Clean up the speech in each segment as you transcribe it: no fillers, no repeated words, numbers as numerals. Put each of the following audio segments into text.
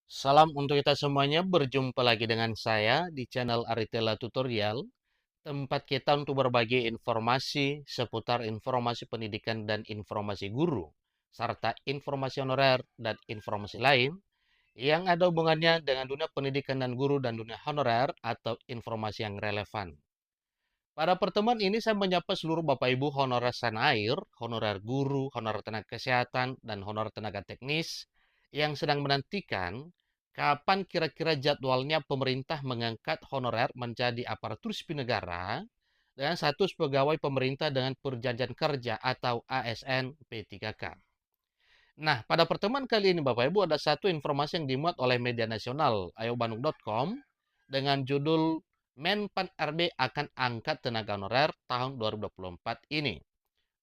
Salam untuk kita semuanya, berjumpa lagi dengan saya di channel Aritella Tutorial, tempat kita untuk berbagi informasi seputar informasi pendidikan dan informasi guru, serta informasi honorer dan informasi lain yang ada hubungannya dengan dunia pendidikan dan guru dan dunia honorer atau informasi yang relevan. Pada pertemuan ini saya menyapa seluruh Bapak Ibu honorer tanah air, honorer guru, honorer tenaga kesehatan, dan honorer tenaga teknis yang sedang menantikan kapan kira-kira jadwalnya pemerintah mengangkat honorer menjadi aparatur sipil negara dan status pegawai pemerintah dengan perjanjian kerja atau ASN P3K. Nah, pada pertemuan kali ini Bapak Ibu ada satu informasi yang dimuat oleh media nasional ayobandung.com dengan judul Menpan RB akan angkat tenaga honorer tahun 2024 ini.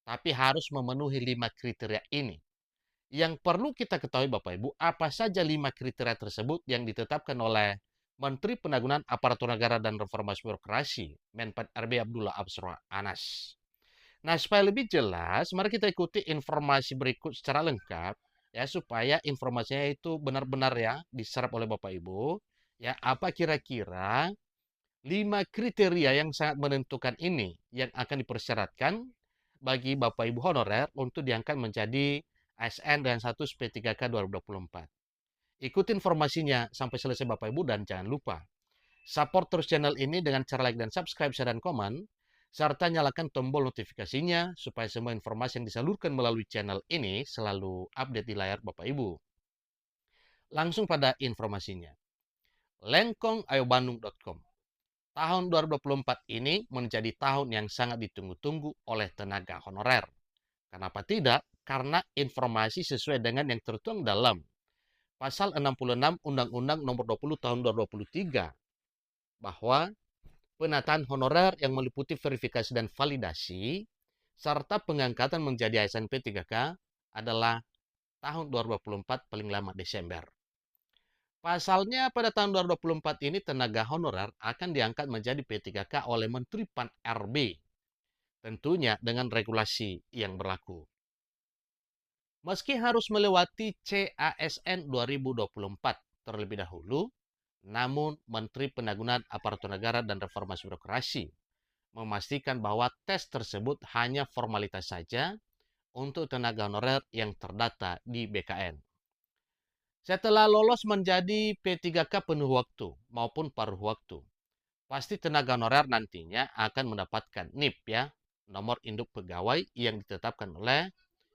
Tapi harus memenuhi 5 kriteria ini. Yang perlu kita ketahui Bapak Ibu, apa saja 5 kriteria tersebut yang ditetapkan oleh Menteri Penanggulangan Aparatur Negara dan Reformasi Birokrasi, Menpan RB Abdullah Absra Anas. Nah, supaya lebih jelas, mari kita ikuti informasi berikut secara lengkap ya supaya informasinya itu benar-benar ya diserap oleh Bapak Ibu. Ya, apa kira-kira 5 kriteria yang sangat menentukan ini yang akan dipersyaratkan bagi Bapak Ibu honorer untuk diangkat menjadi ASN dan status P3K 2024. Ikuti informasinya sampai selesai Bapak Ibu dan jangan lupa support terus channel ini dengan cara like dan subscribe, share, dan komen, serta nyalakan tombol notifikasinya supaya semua informasi yang disalurkan melalui channel ini selalu update di layar Bapak Ibu. Langsung pada informasinya. Lengkongayobandung.com. Tahun 2024 ini menjadi tahun yang sangat ditunggu-tunggu oleh tenaga honorer. Kenapa tidak? Karena informasi sesuai dengan yang tertuang dalam Pasal 66 Undang-Undang Nomor 20 Tahun 2023 bahwa penataan honorer yang meliputi verifikasi dan validasi, serta pengangkatan menjadi ASN P3K adalah tahun 2024 paling lama Desember. Pasalnya pada tahun 2024 ini tenaga honorer akan diangkat menjadi P3K oleh Menteri Pan RB, tentunya dengan regulasi yang berlaku. Meski harus melewati CASN 2024 terlebih dahulu, namun Menteri Penanggulangan Aparatur Negara dan Reformasi Birokrasi memastikan bahwa tes tersebut hanya formalitas saja untuk tenaga honorer yang terdata di BKN. Setelah lolos menjadi P3K penuh waktu maupun paruh waktu, pasti tenaga honorer nantinya akan mendapatkan NIP ya, nomor induk pegawai yang ditetapkan oleh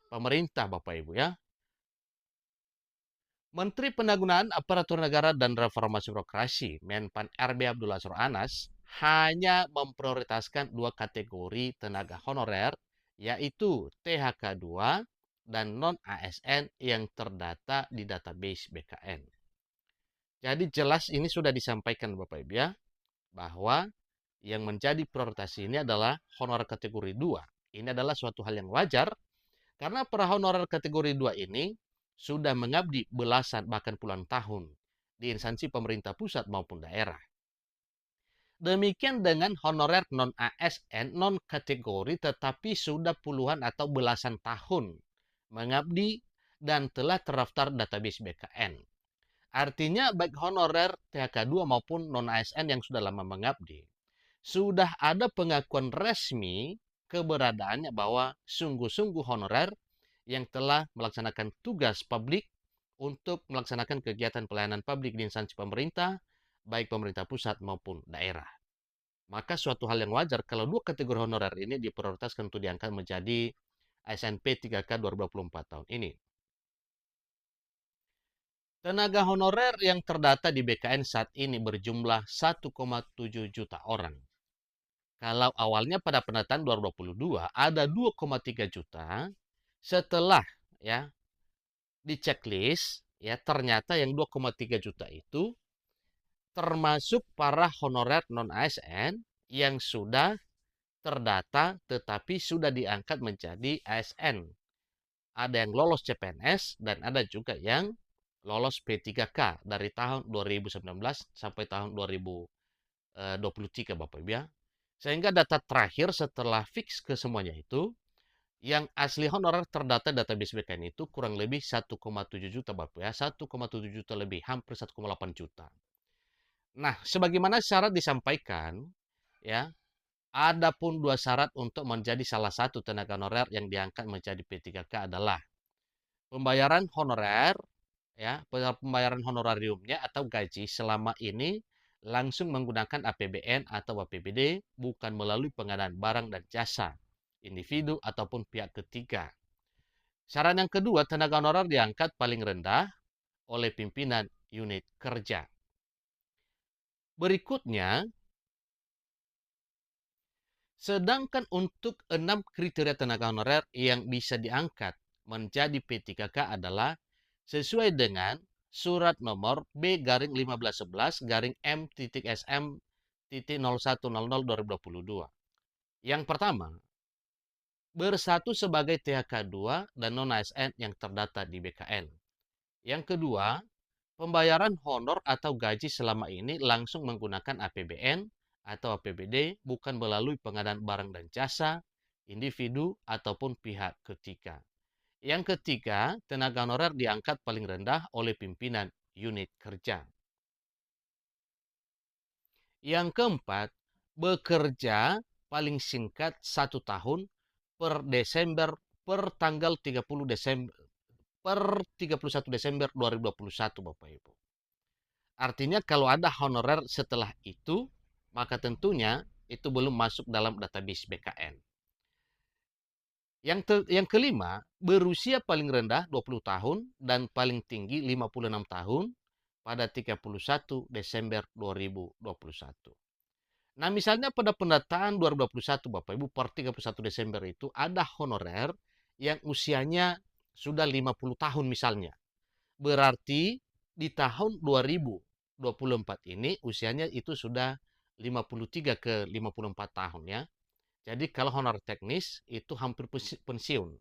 pemerintah Bapak Ibu ya. Menteri Penanggulangan Aparatur Negara dan Reformasi Birokrasi, Menpan RB Abdullah Azwar Anas, hanya memprioritaskan dua kategori tenaga honorer, yaitu THK2 dan non-ASN yang terdata di database BKN. Jadi jelas ini sudah disampaikan Bapak Ibu ya, bahwa yang menjadi prioritas ini adalah honorer kategori 2. Ini adalah suatu hal yang wajar karena para honorer kategori 2 ini sudah mengabdi belasan bahkan puluhan tahun di instansi pemerintah pusat maupun daerah. Demikian dengan honorer non-ASN, non-kategori tetapi sudah puluhan atau belasan tahun mengabdi dan telah terdaftar database BKN. Artinya baik honorer THK2 maupun non-ASN yang sudah lama mengabdi, sudah ada pengakuan resmi keberadaannya bahwa sungguh-sungguh honorer yang telah melaksanakan tugas publik untuk melaksanakan kegiatan pelayanan publik di instansi pemerintah, baik pemerintah pusat maupun daerah. Maka suatu hal yang wajar kalau dua kategori honorer ini diprioritaskan untuk diangkat menjadi ASNP 3K 2024 tahun ini. Tenaga honorer yang terdata di BKN saat ini berjumlah 1,7 juta orang. Kalau awalnya pada penataan 2022 ada 2,3 juta, setelah ya di checklist ya ternyata yang 2,3 juta itu termasuk para honorer non ASN yang sudah terdata tetapi sudah diangkat menjadi ASN. Ada yang lolos CPNS dan ada juga yang lolos P3K dari tahun 2019 sampai tahun 2023 Bapak Ibu ya. Sehingga data terakhir setelah fix ke semuanya itu Yang asli honorer terdata database BKN itu kurang lebih 1,7 juta Bapak ya, 1,7 juta lebih, hampir 1,8 juta. Nah, sebagaimana syarat disampaikan, ya, ada pun dua syarat untuk menjadi salah satu tenaga honorer yang diangkat menjadi P3K adalah pembayaran honorer, ya, pembayaran honorariumnya atau gaji selama ini langsung menggunakan APBN atau APBD, bukan melalui pengadaan barang dan jasa, individu ataupun pihak ketiga. Syarat yang kedua, tenaga honorer diangkat paling rendah oleh pimpinan unit kerja. Berikutnya, sedangkan untuk 6 kriteria tenaga honorer yang bisa diangkat menjadi P3K adalah sesuai dengan surat nomor B-15-M.SM.0100-2022. Yang pertama, bersatu sebagai THK2 dan non-ASN yang terdata di BKN. Yang kedua, pembayaran honor atau gaji selama ini langsung menggunakan APBN atau APBD, bukan melalui pengadaan barang dan jasa, individu, ataupun pihak ketiga. Yang ketiga, tenaga honorer diangkat paling rendah oleh pimpinan unit kerja. Yang keempat, bekerja paling singkat 1 tahun per Desember per tanggal 30 Desember per 31 Desember 2021 Bapak Ibu. Artinya kalau ada honorer setelah itu, maka tentunya itu belum masuk dalam database BKN. Yang kelima, berusia paling rendah 20 tahun dan paling tinggi 56 tahun pada 31 Desember 2021. Nah, misalnya pada pendataan 2021 Bapak Ibu per 31 Desember itu ada honorer yang usianya sudah 50 tahun misalnya. Berarti di tahun 2024 ini usianya itu sudah 53 ke 54 tahun ya. Jadi kalau honor teknis itu hampir pensiun.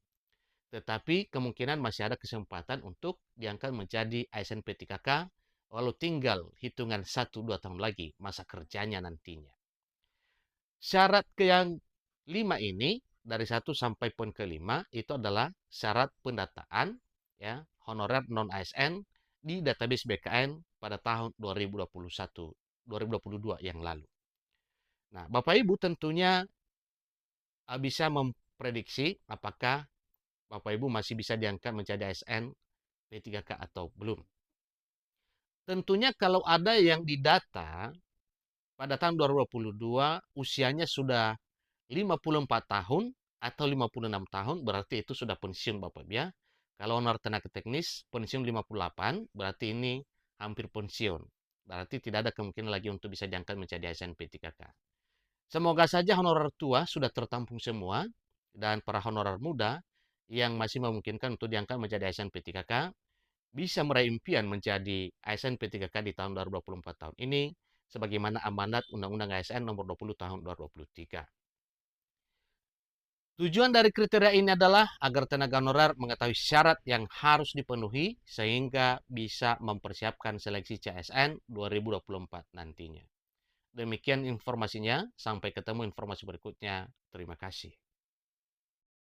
Tetapi kemungkinan masih ada kesempatan untuk diangkat menjadi ASN P3K walau tinggal hitungan 1-2 tahun lagi masa kerjanya nantinya. Syarat ke yang 5 ini dari 1 sampai poin ke-5 itu adalah syarat pendataan ya honorer non ASN di database BKN pada tahun 2022 yang lalu. Nah, Bapak Ibu tentunya bisa memprediksi apakah Bapak Ibu masih bisa diangkat menjadi ASN P3K atau belum. Tentunya kalau ada yang didata pada tahun 2022 usianya sudah 54 tahun atau 56 tahun berarti itu sudah pensiun Bapak Ibu ya. Kalau honor tenaga teknis pensiun 58 berarti ini hampir pensiun. Berarti tidak ada kemungkinan lagi untuk bisa diangkat menjadi ASN P3K. Semoga saja honorer tua sudah tertampung semua dan para honorer muda yang masih memungkinkan untuk diangkat menjadi ASN P3K bisa meraih impian menjadi ASN P3K di tahun 2024 tahun ini sebagaimana amanat Undang-Undang ASN nomor 20 tahun 2023. Tujuan dari kriteria ini adalah agar tenaga honorer mengetahui syarat yang harus dipenuhi sehingga bisa mempersiapkan seleksi CSN 2024 nantinya. Demikian informasinya, sampai ketemu informasi berikutnya. Terima kasih.